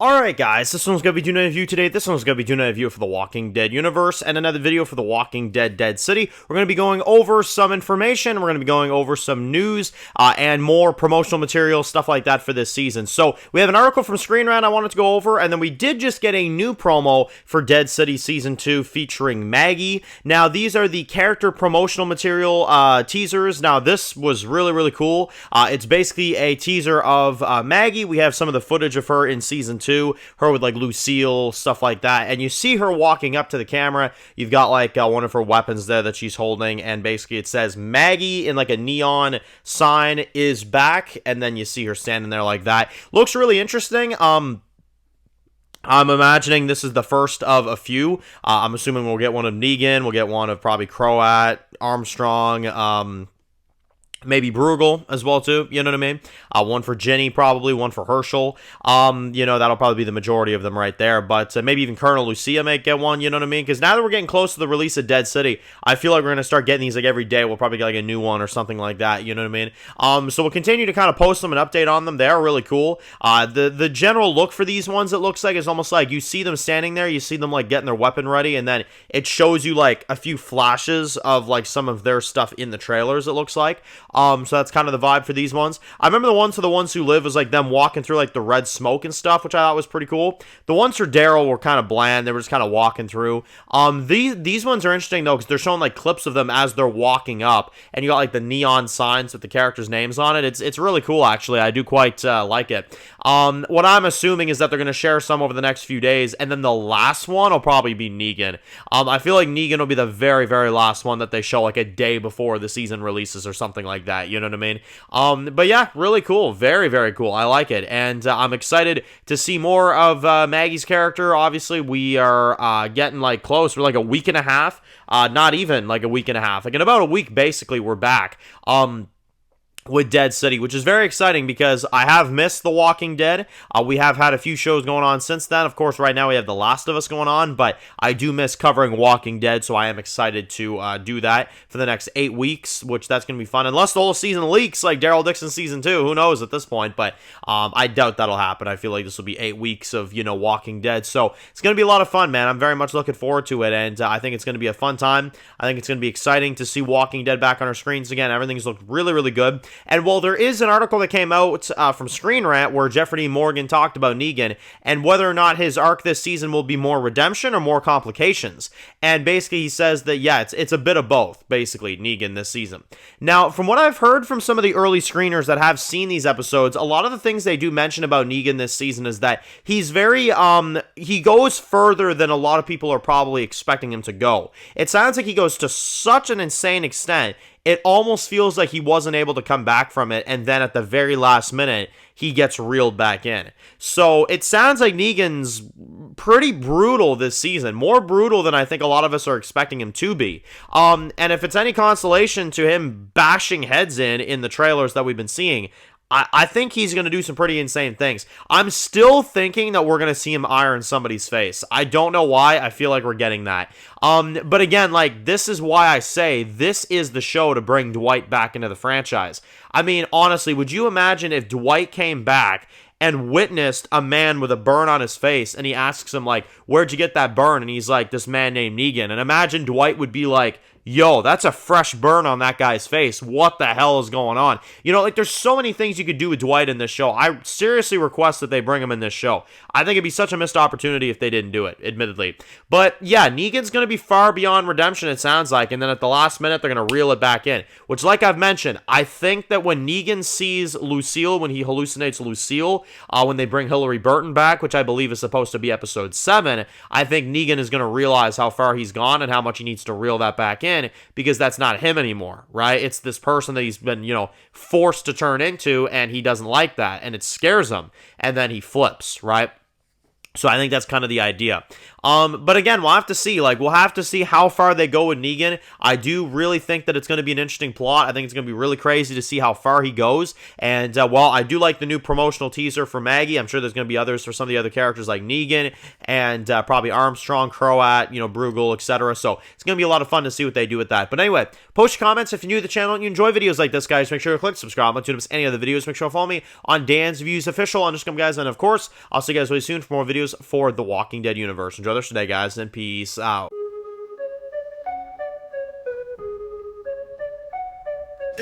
Alright guys, this one's going to be doing a review today. This one's going to be doing a review for the Walking Dead universe and another video for the Walking Dead Dead City. We're going to be going over some information, we're going to be going over some news, and more promotional material, stuff like that for this season. So, we have an article from Screen Rant I wanted to go over, and then we did just get a new promo for Dead City Season 2 featuring Maggie. Now, these are the character promotional material teasers. Now, this was really cool. It's basically a teaser of Maggie. We have some of the footage of her in Season 2. Her with like Lucille, stuff like that, and you see her walking up to the camera. You've got like one of her weapons there that she's holding, and basically it says Maggie in like a neon sign is back, and then you see her standing there like that. Looks really interesting. I'm imagining this is the first of a few. I'm assuming we'll get one of Negan, we'll get one of probably Croat, Armstrong, maybe Bruegel as well too, you know what I mean? One for Jenny probably, one for Herschel. That'll probably be the majority of them right there, but maybe even Colonel Lucia may get one, you know what I mean? Because now that we're getting close to the release of Dead City, I feel like we're going to start getting these like every day. We'll probably get like a new one or something like that, you know what I mean? So we'll continue to kind of post them and update on them. They are really cool. The general look for these ones, it looks like, is almost like you see them standing there, you see them like getting their weapon ready, and then it shows you like a few flashes of like some of their stuff in the trailers, it looks like. So that's kind of the vibe for these ones. I remember the ones for The Ones Who Live was like them walking through like the red smoke and stuff, which I thought was pretty cool. The ones for Daryl were kind of bland. They were just kind of walking through. These ones are interesting though, because they're showing like clips of them as they're walking up, and you got like the neon signs with the characters' names on it. It's really cool actually. I do quite like it. What I'm assuming is that they're going to share some over the next few days, and then the last one will probably be Negan. I feel like Negan will be the very last one that they show like a day before the season releases or something like that. You know what I mean? But yeah, really cool. Very cool. I like it. And I'm excited to see more of Maggie's character. Obviously, we are getting like close. We're like a week and a half. Not even like a week and a half. Like in about a week, basically, we're back. With Dead City, which is very exciting because I have missed The Walking Dead. We have had a few shows going on since then. Of course, right now we have The Last of Us going on, but I do miss covering Walking Dead, so I am excited to do that for the next 8 weeks, which that's going to be fun. Unless the whole season leaks, like Daryl Dixon Season 2, who knows at this point, but I doubt that'll happen. I feel like this will be 8 weeks of, Walking Dead, so it's going to be a lot of fun, man. I'm very much looking forward to it, and I think it's going to be a fun time. I think it's going to be exciting to see Walking Dead back on our screens again. Everything's looked really good. And while there is an article that came out from Screen Rant where Jeffrey D. Morgan talked about Negan and whether or not his arc this season will be more redemption or more complications. And basically he says that, yeah, it's a bit of both, basically, Negan this season. Now, from what I've heard from some of the early screeners that have seen these episodes, a lot of the things they do mention about Negan this season is that he's very, he goes further than a lot of people are probably expecting him to go. It sounds like he goes to such an insane extent, it almost feels like he wasn't able to come back from it, and then at the very last minute, he gets reeled back in. So it sounds like Negan's pretty brutal this season, more brutal than I think a lot of us are expecting him to be. And if it's any consolation to him bashing heads in the trailers that we've been seeing, I think he's going to do some pretty insane things. I'm still thinking that we're going to see him iron somebody's face. I don't know why. I feel like we're getting that. But again, like, this is why I say this is the show to bring Dwight back into the franchise. I mean, honestly, would you imagine if Dwight came back and witnessed a man with a burn on his face, and he asks him, like, where'd you get that burn? And he's like, this man named Negan. And imagine Dwight would be like, yo, that's a fresh burn on that guy's face. What the hell is going on? Like, there's so many things you could do with Dwight in this show. I seriously request that they bring him in this show. I think it'd be such a missed opportunity if they didn't do it, admittedly. But, yeah, Negan's going to be far beyond redemption, it sounds like, and then at the last minute, they're going to reel it back in. Which, like I've mentioned, I think that when Negan sees Lucille, when he hallucinates Lucille, when they bring Hillary Burton back, which I believe is supposed to be episode 7, I think Negan is going to realize how far he's gone and how much he needs to reel that back in, because that's not him anymore, right? It's this person that he's been, forced to turn into, and he doesn't like that, and it scares him, and then he flips, right? So I think that's kind of the idea. But again, we'll have to see. Like, we'll have to see how far they go with Negan. I do really think that it's going to be an interesting plot. I think it's going to be really crazy to see how far he goes. And, while I do like the new promotional teaser for Maggie, I'm sure there's going to be others for some of the other characters like Negan and probably Armstrong, Croat, Bruegel, etc. So it's going to be a lot of fun to see what they do with that. But anyway, post your comments if you're new to the channel and you enjoy videos like this, guys. Make sure to click subscribe. Don't miss any other videos. Make sure to follow me on Dan's Views Official on Instagram, guys. And of course, I'll see you guys really soon for more videos for the Walking Dead universe. Enjoy the rest of the day, guys, and peace out.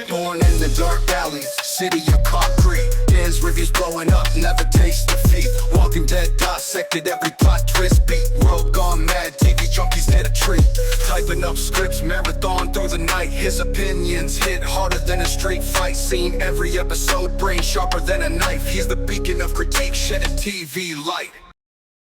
Born in the dark alleys, city of concrete. Dan's reviews blowing up, never taste defeat. Walking Dead dissected every plot twist beat. World gone mad, TV junkies hit a treat. Typing up scripts, marathon through the night. His opinions hit harder than a street fight scene. Every episode, brain sharper than a knife. He's the beacon of critique, shedding TV light.